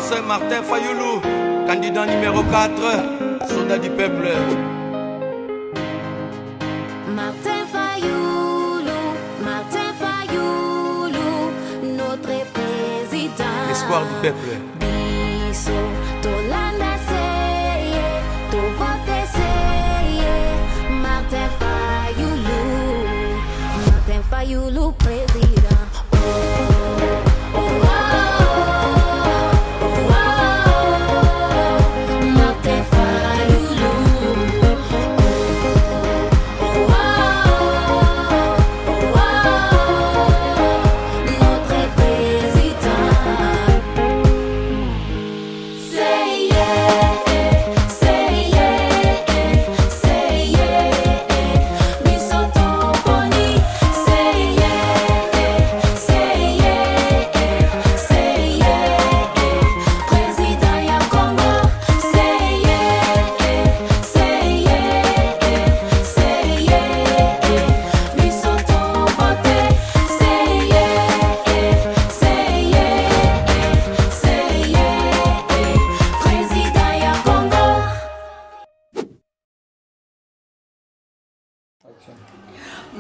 Excellence Martin Fayoulou, candidat numéro 4, soldat du peuple. Martin Fayoulou, notre président. Espoir du peuple. Biso, Tolanda seye, to vote seye. Martin Fayoulou, président.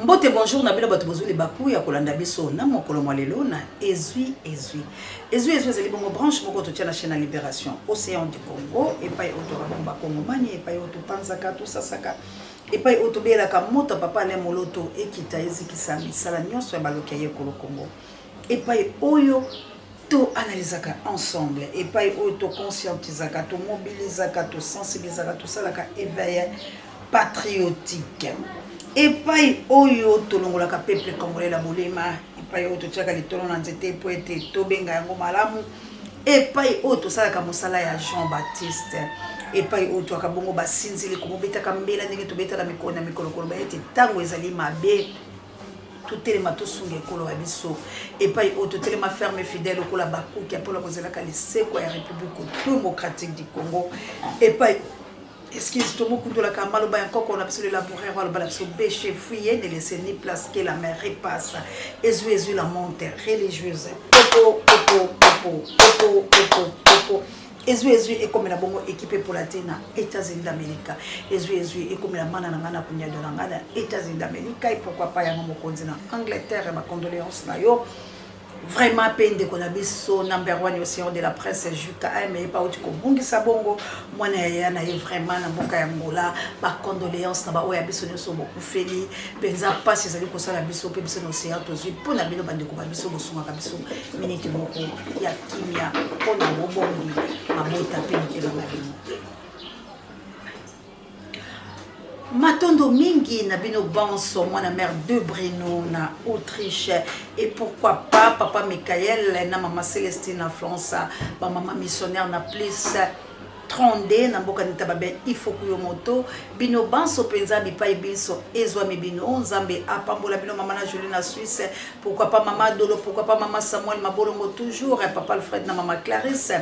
Mbote bonjour na bino bato bozuli baku ya kolanda biso na mokolo mwa lelo na ezwi ezali bongo branche moko totia na chaîne ya Libération Océan du Congo epai oto ba Congo mani epai oto panzaka to sasaka epai oto belaka moto papa le moloto ekita ezikisa misala nyonso ya baloki ya Yekolo Congo epai oyo to analysaka ensemble epai oyo to conscientisaka to mobilisaka to sensibilisaka to salaka éveil patriotique. Epai oyo tolongolaka peuple congolais la bolema epai oyo totiaka litolo na nzete po ete tobenga yango malamu epai oyo tosalaka mosala ya Jean-Baptiste epai oyo toaka bongo basinzili komobetaka mbela ndenge tobetaka mikolo na mikolo koloba ete ntango ezali mabe totelema tosunga ekolo ya biso epai oyo totelema ferme fidèle okola bakuki apola kozelaka liseko ya République démocratique du Congo epai excuse tout mon coup de la camalo ba encore qu'on a besoin de labourer wala ba so béché fouiller ne laisser ni place que la mer repasse ezu la monte religieuse popo ezu et comme la bongo équipé pour la tena États-Unis d'Amérique ezu et comme la mana na kunya de ngana États-Unis d'Amérique et pourquoi pas ya mo continent Angleterre ma condoléances na yo. Vraiment peine de konabiso number 1 océan de la presse Juka mais pas autre ko bungi sabongo mwana ya na vraiment na mboka ya Angola ba condoléances na ba oya biso nyoso boku feli penza passe ezali ko sala biso pe biso océan tozui pona bino bande ko ba biso bosunga ka biso minute moko ya kimia pona bobongi mabota pe mitelo na bino. Matondo mingi na bino banso mwana mère de Breno na Autriche et pourquoi pas papa Michael na maman Célestine na France ba maman missionnaire na plus 30 na mboka nita babe ifo kuyo moto bino banso penza bipai biso ezwa mibino nzambe apambola bino maman na Julie na Suisse pourquoi pas maman Dolo pourquoi pas maman Samuel Mabolongo toujours et papa Alfred na maman Clarisse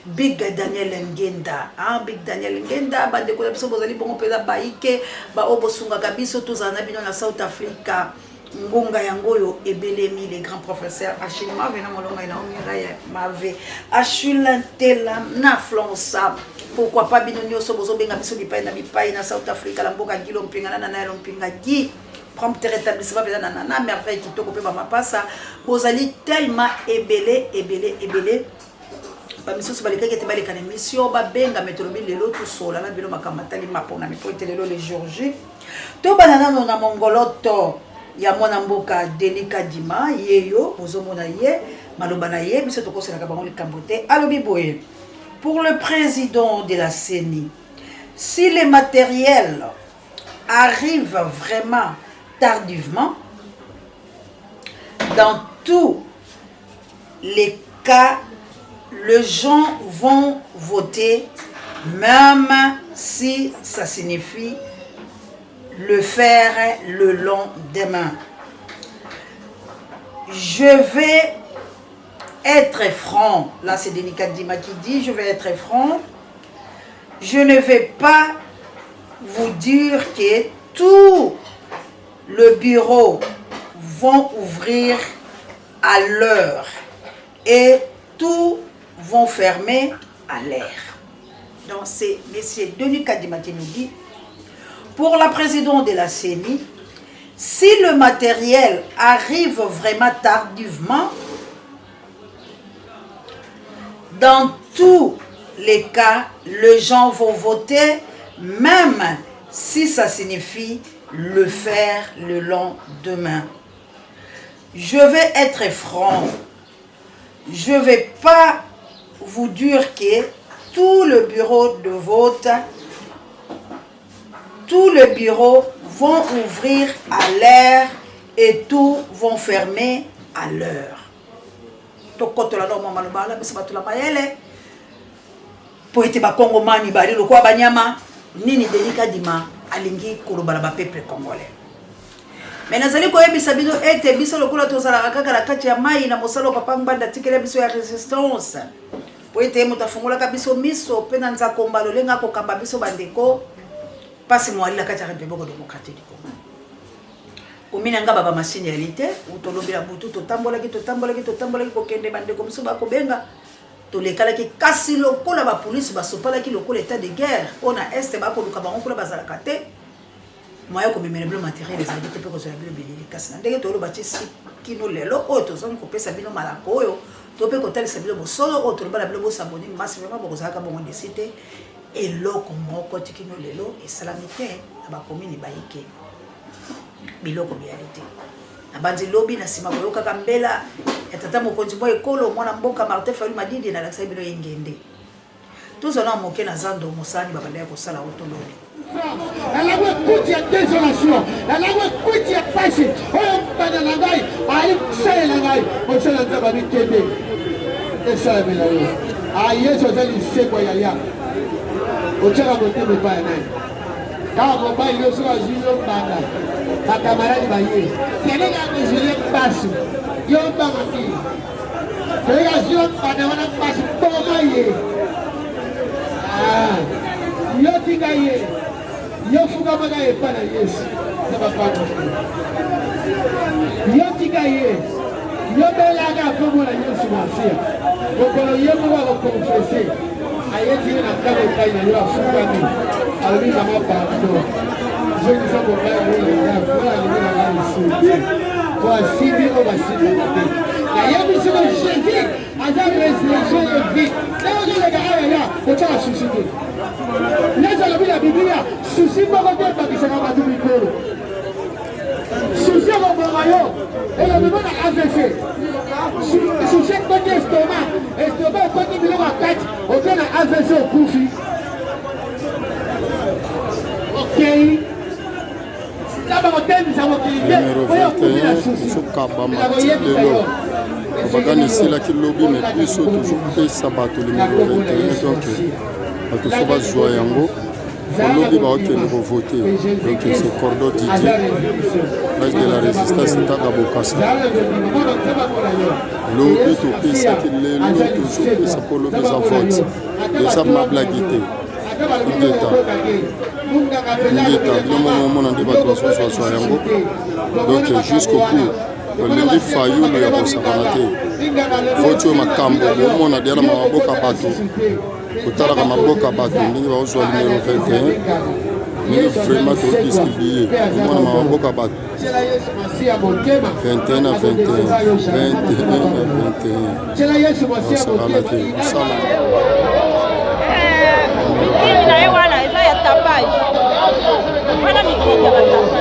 Big Daniel Ngenda Big Daniel Ngenda ba de ko biso bozali bongo penza baike ba obosunga kabiso tozana bino na South Africa ngonga yangoyo ebelemi les grands professeurs Achille Mave na molonga ina omira ya Mave Achille Ntela na Flonsa pourquoi pas bino nyoso bozo benga biso bipai na South Africa la mboka gilo mpingana na naelo mpinga gi prompt rétablissement beza na merveille kitoko pe ba mapasa bozali tellement ebele ba miso so baleka kete baleka na mission ba benga metolobi lelo tout sola na bino makamatali mapona mi pote lelo les jours J to banana na mongoloto ya mwana mboka Denika Dima yeyo bozomona ye maloba na ye biso tokoselaka bango likambo te alobi boye pour le président de la CENI si les matériels arrivent vraiment tardivement dans tous les cas les gens vont voter même si ça signifie le faire le lendemain. Je vais être franc. Là, c'est Denika Dima qui dit, je vais être franc. Je ne vais pas vous dire que tout le bureau vont ouvrir à l'heure et tous vont fermer à l'air. Donc c'est M. Denis Kadima qui nous dit, pour la présidente de la CENI, si le matériel arrive vraiment tardivement, dans tous les cas, les gens vont voter, même si ça signifie le faire le lendemain. Je vais être franc. Je ne vais pas vous dire que tout le bureau de vote, tous les bureaux vont ouvrir à l'heure et tous vont fermer à l'heure. Pour être Congomani, bari le quoi banyama, nini Denika Dima, alingi kolobala ba peuple congolais. Mais nazali ko yebisa bino ete biso lokola tozala kaka la kati ya mai na mosalo papa ngbanda tikela biso ya resistance. Pour être mutafungola ka biso miso pena nza komba lolenga ko kamba biso bandeko pasi mwali la kati ya République démocratique du Congo. Komina nga baba masignalité utolobela butu totambola ki ko kende bandeko biso ba ko benga. Tolekala ki kasi lokola ba police ba sopala ki lokola état de guerre on a est ba ko luka ba onkola bazala kate moya ko memele blo matériel les habité pe ko zo blo bilili kasi ndenge tolo ba tisi kino lelo o to zon ko pesa bino malako oyo to pe ko tali sa blo solo o to ba blo saboni masi vraiment ba ko zaka bo on décide et loko moko tikino lelo et salamité ba komini ba yike biloko bialité abandi lobi na sima koyoka kambela etata mokonzi boye ekolo mwana mboka Martin Fayulu Madidi na lakisa bilo yengende tozona moke na zando mosani babale ko sala otolobi la langue kuti ya désolation la langue kuti ya pasi oyo bana na ngai ali sala na ngai mo sala nzaba bitende esala bela yo yeso zali sekwa ya ya ochaka moteme pa na kama komba ile so azilo banda bakamaradi baye tene na mesurer passe yo banga ki tene ya zilo banda wana passe toma ye yo tika ye yo fuka maga ye pana Yesu na bapana yo tika ye yo belaga komo na Yesu masia kokolo ye mo ba confesser ayeti na kabo kai na yo afuka ni albi na mapando je ne sais pas voilà les gars toi sibi o basibi na yebi se Jésus azam résurrection et vie là les gars là o t'a suscité là la Biblia souci pas côté pas qui ça va tout micro souci au moyen et le même à AVC souci côté estomac côté bilo à 4 au bien à AVC au koufi OK numéro 21 sokaba mati lelo bakanisi la kilobi mais biso toujours pesa bato numéro 21 donc bato fo bazwa yango olobi baokende kovote donc c'est Cordo Didier place de la résistance etaka bokasa lobi topesaki lelo toujours pesa po lobi eza vote eza mablagi te ingeta le moment nde bato bazozwazwa yango donc jusqu'au bout olingi fayulu ya kosakana te voti oyo makambo bomona diana maboka bato kotalaka maboka bato ndenge baozwa numero 21 ndenge vraiment todistribue omona maboka bato 21 na 21 osakana te osala mikini na ye wana eza ya tapage wana mikini ya batapage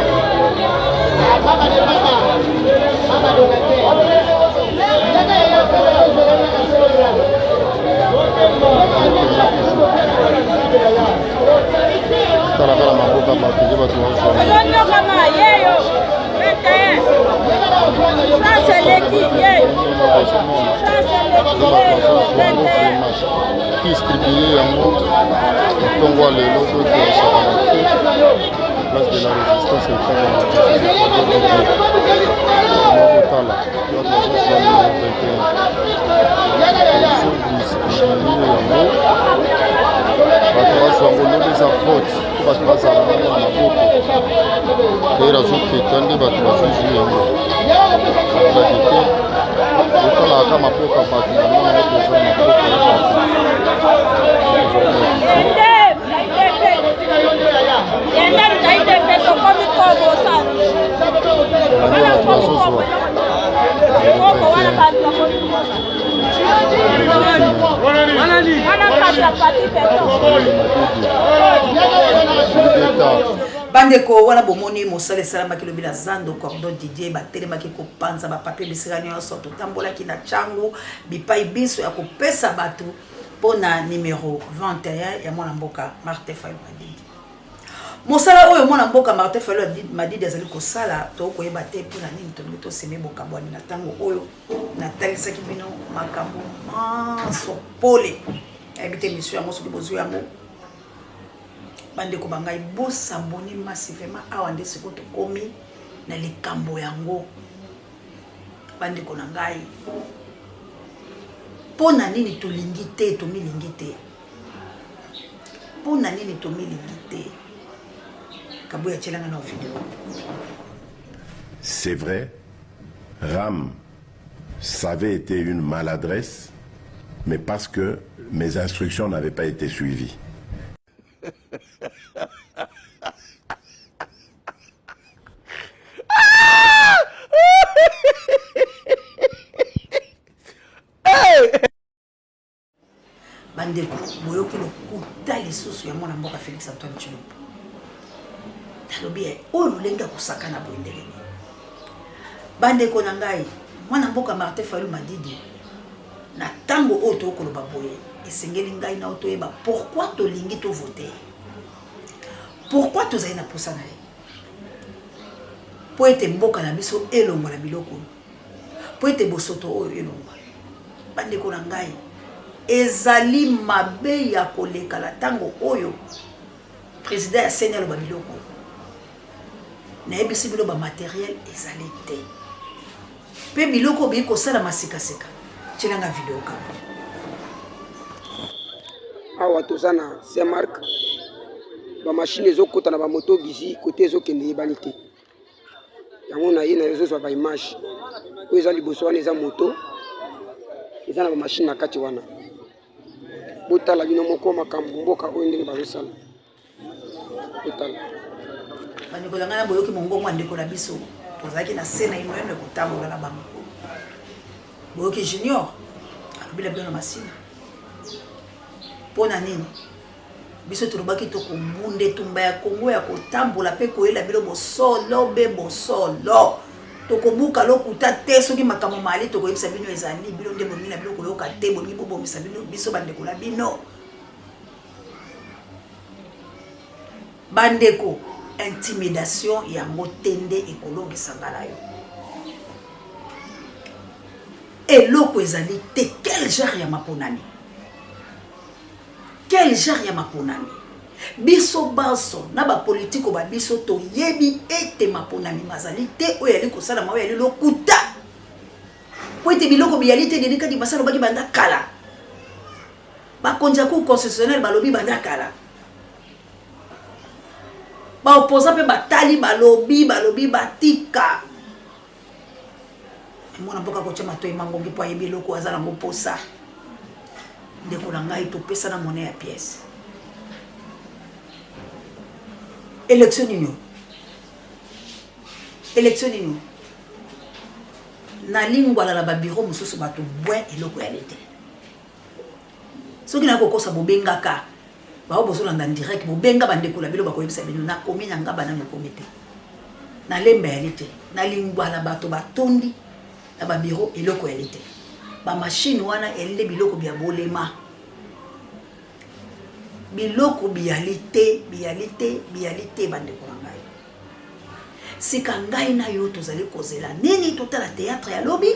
talakala maboka bato nde bato ozonyokama yeyo 21 France eleki yeyo France eleki yeyo 21 distribuer yango ntongo lelo tokosakana te place de la résistance ekakakotala bazozwa numéro 21 bato bazwa yango lobi eza vote po bato bazala nango na maboko d'ailleurs azoketa nde bato bazozwi yango ablaki te otalaka maboka bato namona eza maboka ya bandeko wana bomoni mosala esalamaki lobi na zando cordon didier batelemaki kopanza bapapier bisika nyonso totambolaki na ntango bipai biso ya kopesa bato mpona numero 21 ya mwana mboka Martin Fayulu Madidi. Mosala oyo mwana mboka Martin Fayulu Madidi azali kosala tokoyeba te mpona nini tolingi toseme bokabwani na ntango oyo natalisaki bino makambo manso pole ayebi te misio yango soki bozwi yango bandeko bangai bosamboni massivement awa nde sikoyo tokomi na likambo yango bandeko na ngai mpona nini tolingi te tomilingi te mpona nini tomilingi te kabuya tielanga na video. C'est vrai, Ram, ça avait été une maladresse, mais parce que mes instructions n'avaient pas été suivies. Bandeko boyoki lokuta lisusu ya mwana mboka Félix Antoine Tshilombo talobi oyo lolenga kosakana boyendeleni. Bandeko na ngai mwana mboka Martin Fayulu Madidi na tango oyo tokoloba boye esengeli ngai na otoyeba pourquoi tolingi to voter, pourquoi tozali na posa na ye po ete mboka na biso elongwa na biloko po ete bosoto oyo elongwa. Bandeko na ngai ezali mabe ya koleka la tango oyo président ya seni aloba biloko nayebisi bino bamateriel ezali te mpe biloko obii kosala masikasika tielanga video kabo. Awa toza na Saint-Marc bamashine ezokota na bamoto gizi kote ezokende yebani te yango na ye na ezozwa baimage oyo eza liboso wana eza moto eza na bamashine na kati wana botala bino moko makambo mboka oyo ndenge bazosala botala. Bandeko na ngai na boyoki mongongo ya ndeko na biso tozalaki na se na inoyeno ekotambola na bango boyoki junior alobila bino na masina mpona nini biso tolobaki tokobunda etumba ya kongo ya kotambola mpe koyela bino bosolo be bosolo tokobuka lokuta te soki makambo mali tokoyebisa bino ezali bino nde bolingi na bino koyoka te bolingi bobomisa bino biso bandeko na bino. Bandeko intimidation yango tende ekolongisa ngala yo eloko ezali te. Quel genre ya maponani, quel genre ya maponani biso baso na bapolitiko babiso toyebi ete maponani mazali te oyo yali kosala mawe yali lokuta po ete biloko biyali te delikadi basalo baki banda kala bakonja ku constitutionnel balobi banda kala ba opposa pe batali balobi batika mwana mboka kocha matoyi mangongi po ayebi loko azala ngo posa ndeko na ngai topesa na monnaie ya pièce élection nino na lingwa la ba bureau mususu bato bwe eloko ya lete soki na kokosa bobengaka ba bozolanda direct bobenga bandeko la bilo bakoyebisa bino na komi na ngaba na komite na lemba ya lete na lingwa la bato batondi na ba bureau eloko ya lete ba machine wana elile biloko bya bolema biloko bialité bandeko na ngai sika ngai na yo tozali kozela nini totala théâtre ya lobi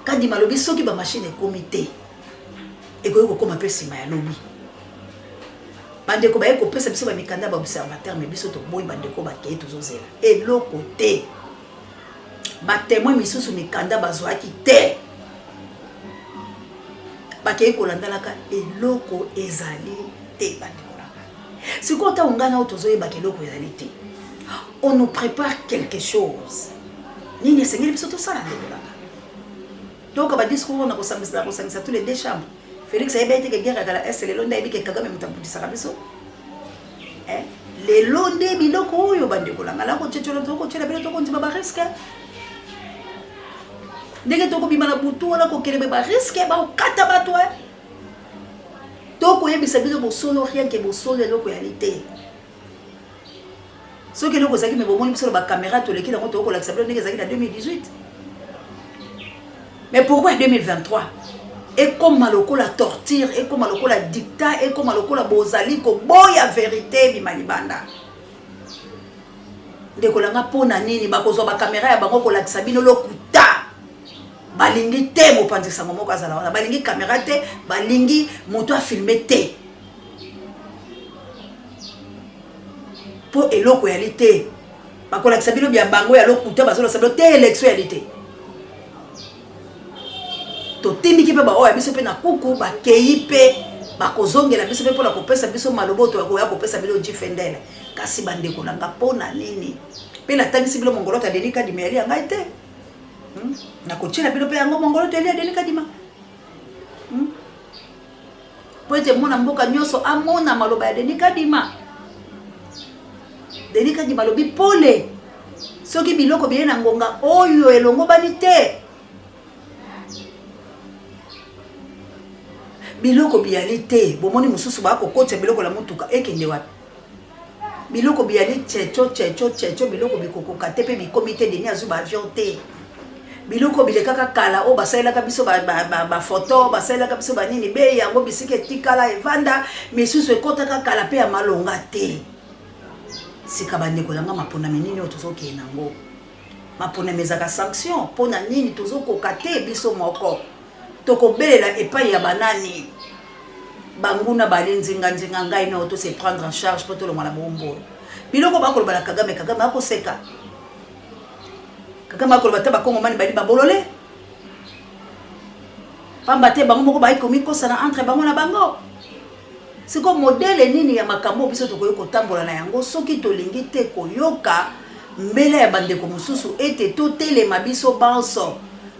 kandi malobi soki ba machine comité ekoyi kokoma pe sima ya lobi bandeko baye kopesa biso ba mikanda ba observateur mais biso toboyi bandeko bakei tozozela eloko te ba témoin misusu mikanda bazwaki te bakei kolandalaka eloko ezali te bandeko na ngai sikoyo ta ongana oyo tozoyebaka eloko ezali te on nous prépare quelque chose nini esengeli biso tosala ndeko na ngai Donc, on discours, on a tous les deux chambres. Félix a été que guerre à la S, les Londres, et Kagame Mutabuti Sarabiso. Les Londres, Biloko, Yobandekola, Malako, Tchetoloko, Tchelabeloko, Tibabareska. Dès que tu as bimana butu wala ko kelebe ba risque ba kata bato toko yebi sabilo bo solo rien que bo solo loko réalité ce que loko zaki me bo moni solo ba caméra to leki na ko toko la sabilo ndenge zaki na 2018 mais pourquoi 2023 et comme maloko la torture et comme maloko la dictat et comme maloko la bozali ko boya vérité bimani banda ndeko langa pona nini ba ko zo ba caméra ya bango ko la sabilo lokuta balingi te mopanzisa moko azala wana balingi caméra te balingi moto a filmer te po eloko réalité bakola kisabilo bya bango ya lokuta bazolo sabilo te élection réalité to timiki pe ba oya biso pe na kuku ba kei pe bakozongela biso pe pona kopesa biso maloboto ya kopesa bilo jifendele kasi bandeko nanga pona nini pe la tangisi bilo mongolota delika di meli ngai te na kochela bilo pe yango mongolo to elia delika dima po ete mona mboka nyoso amona maloba ya delika dima lobi pole soki biloko bien na ngonga oyo elongo bani te biloko biyali te bomoni mususu ba ko kote biloko la mutuka ekende wapi biloko biyali checho biloko bikoko kate pe bikomite deni azuba avion te biloko bilekaka kala o basalelaka biso ba photo basalelaka biso ba nini be yango bisike tikala evanda misusu ekotaka kala pe ya malonga te sika bandeko langa mapona menini o tozoke nango mapona mezaka sanction pona nini tozokoka te biso moko tokobelela epai ya banani banguna balenzi nganzinga ngai na to se prendre en charge pour tolonga la bombo biloko bakoloba na Kagame akoseka Kagame akoloba te bakongo mani bali babolole pamba te bango moko bayi komiko sana entre bango na bango siko modele nini ya makambo biso tokoyo kotambola na yango soki tolingi te koyoka mbele ya bandeko mususu ete totelema biso banso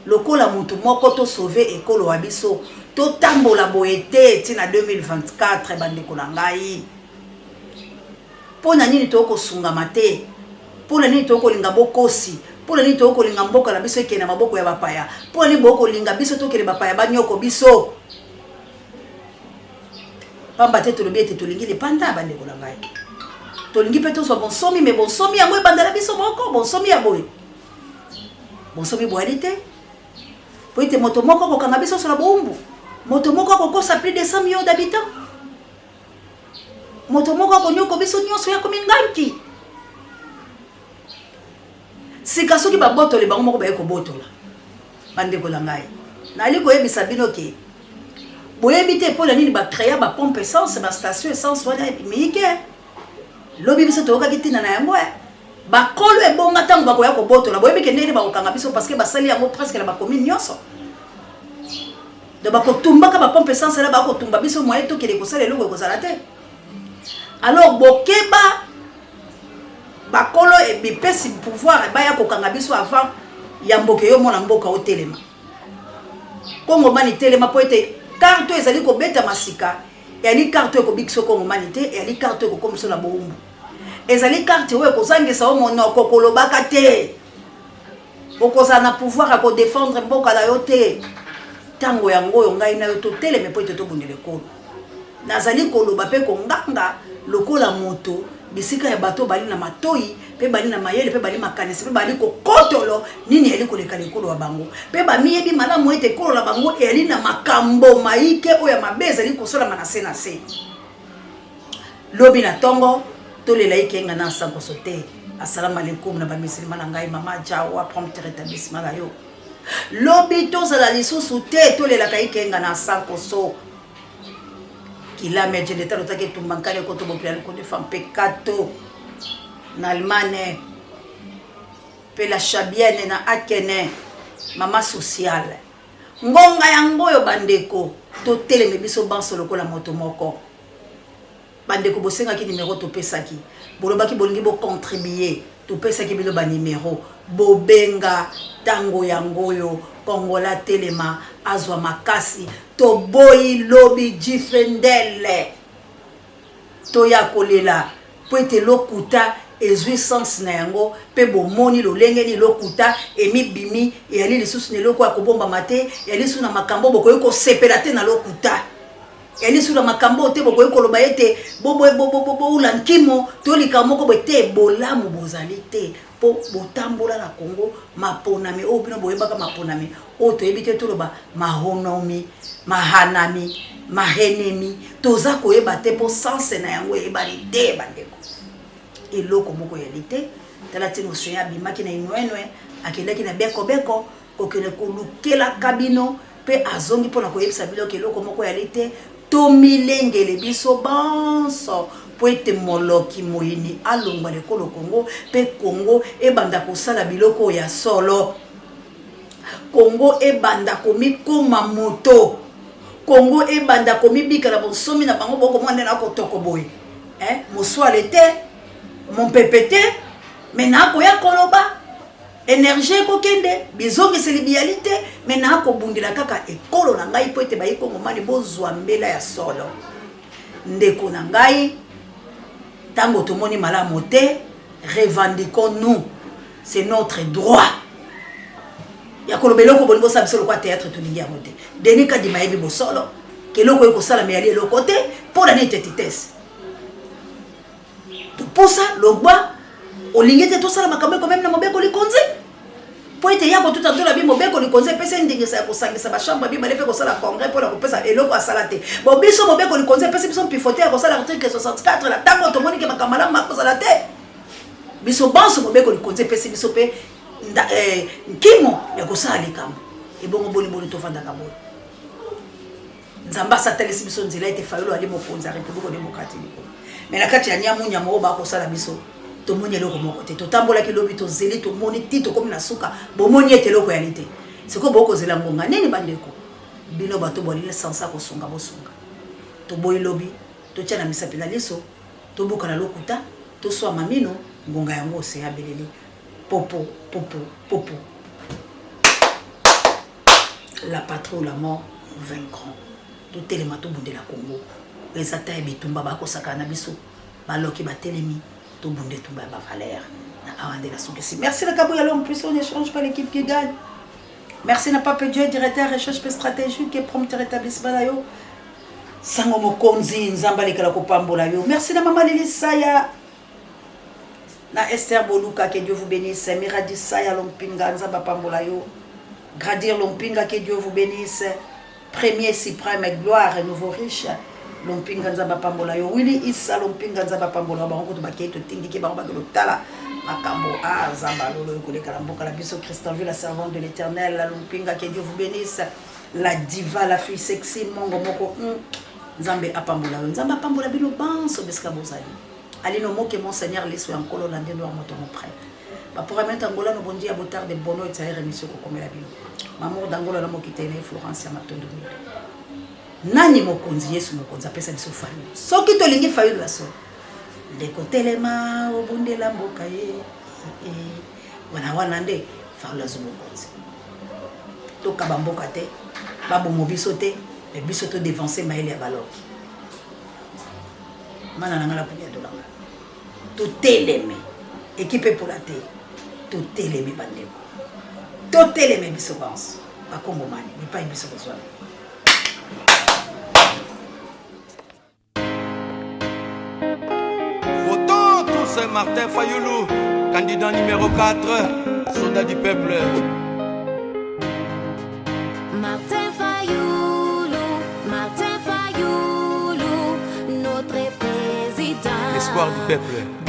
lokola mutu moko to sauver ekolo wa biso to tambola boete tina 2024 bandeko na ngai pona nini toko sungama te pona nini toko linga bokosi pona nini toko linga mboka na biso ekena maboko ya bapaya pona nini boko linga biso tokele bapaya banyoko biso pamba te tolobi ete tolingi lepanda bandeko na ngai tolingi pe to so bonsomi mais bonsomi yango ebandala biso moko bonsomi ya boye bonsomi boyali te po ete moto moko kokanga biso so na bombu moto moko kokosa plus de 100 millions d'habitants moto moko konyoko biso nyonso ya komi nganki sika soki babotole bango moko baye kobotola bandeko na ngai nali koyebisa bino ke boyebi te mpo na nini bacréa bapompe essence bastation essence wana mike lobi biso toyokaki ntina na yango bakolo ebonga ntango bakoya kobotola boyebi ke ndenge bakokanga biso parce que basali yango presque na bakomine nyonso de bakotumbaka bapompe essence na bakotumba biso moye tokende kosala eloko ekozala te alors bokeba bakolo ebipesi pouvoir baya kokanga biso avant ya mboka yo mona mboka otelema kongo mani telema po ete carte ezali kobeta masika ezali carte ekobikisa kongo mani te ezali carte ekokomisa na bombu ezali carte oyo ekozangisa o monoko kolobaka te okozala na pouvoir akodefendre mboka na yo te ntango yango oyo ngai na yo toteleme po ete tobundela ekolo nazali koloba mpe konganga lokola moto bisika ya bato bali na matoi pe bali na mayele pe bali makanisi pe bali kokotolo nini yali koleka lekolo wa bango pe bamiyebi malamu ete ekolo la bango yali na makambo maike oyo mabe ezali kosola manase na se lobi na tongo tolela ikenga na sankoso te assalamu alaikum na bamisilima na ngai mama jawa prompt rétablissement la yo lobi tozala lisusu te tolelaka ikenga na sankoso kila meje de talo take tumbankale ko to bokila ko de femme pekato na Allemagne pe la chabienne na akene mama sociale ngonga yango yo bandeko to teleme biso banso lokola moto moko bandeko bosenga ki numéro to pesaki bolobaki bolingi bo contribuer topesaki bino ba numéro bobenga tango yangoyo kongola telema azwa makasi toboyi lobi jifendele toya kolela po ete lokuta ezwi sens na yango pe bomoni lolenge ni lokuta emibimi eyali lisusu na eloko ya kobombama te eyali lisusu na makambo bokoki kosepela te na lokuta eyali lisusu na makambo te bokoki koloba ete boula nkimo tolika moko boye te bolamu bozali te po botambola na Congo maponami oyo bino boyebaka maponami oyo toyebi te toloba mahonomi mahanami mahenemi toza koyeba te po sanse na yango eyebali te bandeko eloko moko yali te tala tino oseya abimaki na inwenwe akendaki na bekobeko kokende kolukela kabino pe azongi mpona koyebisa biloko eloko moko yali te tomilengele biso banso po ete moloki moyini alongwa lekolo Congo pe Congo ebanda kosala biloko ya solo Congo ebanda komikoma moto Congo ebanda komibika na bonsomi na bango boko mwande na kotoko boy moswale te mon pépété mais na ko ya koloba énergie ko kende bizongi selibialité mais na ko bundila kaka ekolo na ngai po ete ba yikongo mali bozwa mbela ya solo ndeko na ngai tango tomoni malamu te revendiquons nous c'est notre droit ya kolobeloko bolingo sa biso lokwa théâtre to lingi ya mote denika di mayebi bo solo keloko yeko sala me ali eloko te pour la nétitesse pour ça logba olingi te to sala makambo ko même na mobeko likonze po ete yako tout en tout la bi mobeko likonze pese ndingisa ya kosangisa ba chambre bi bale pe ko sala congrès pour la kopesa eloko asala te bo biso mobeko likonze pese biso pifoter ko sala article 64 la tango to moni ke makamala mako sala te biso banso mobeko likonze pese biso pe nkimo ya kosala likambo ebongo boli tovanda kabo nzamba satelisi biso nzela ete fayolo ali mokonzi ya République démocratique mais na kati ya nyamunya mo ba kosala biso tomoni eloko moko te totambola ki lobi tozeli tomoni ti tokomi na suka bomoni ete eloko yali te siko bokozela ngonga nini bandeko bino bato bolile sansa kosunga bosunga toboyi lobi totia na misapi na liso tobuka na lokuta toswa mamino ngonga yango oseya beleli popo popo popo la patrie ou la mort vaincront totelema tobundela Congo ezata ebitumba bakosaka na biso baloki batelemi tobunde tumba ba valeur na awandela sukesi. Merci le Cabo Yalom plus on échange pas l'équipe qui gagne. Merci na Pape Dieu directeur recherche stratégique et prompt rétablissement là yo sango mokonzi nzamba lekala kopambola yo. Merci na Maman Lili Saya na Esther Boluka, que Dieu vous bénisse. Miradi Saya Lompinga nzamba pambola yo. Gradir Lompinga, que Dieu vous bénisse. Premier suprême gloire nouveau riche Lompinga nzamba pambola yo. Willy Issa Lompinga nzamba pambola ba ko to baketo tindiki ba ba tala makambo nzamba lolo ko lekala mboka la biso Christian vu la servante de l'Éternel la Lompinga, que Dieu vous bénisse. La diva la fille sexy mongo moko nzambe apambola yo. Nzamba pambola bino banso beska bozali. Alino moke mon Seigneur les soins en la ndendo moto mon prêtre. Ba pour mettre Angola no bondi ya botar de bono et saire émission ko komela bino. Mamour d'Angola la mokitene Florence ya matondo. Nani mokonzi Yesu mokonzi apesa biso fayu. Soki to lingi fayu la so. Ndeko telema obunde la mboka ye. Wana nde faula zo mokonzi. To kabamboka te, babo mobiso te, le biso to dévancer maele ya baloki. Mana nangala punya dolanga. Toteleme équipe pour la terre toteleme bandeko toteleme biso banso bakombo mani bipa biso kozwa Votant tous Martin Fayoulou, candidat numéro 4, soldat du peuple. Martin Fayoulou, notre président. L'espoir du peuple.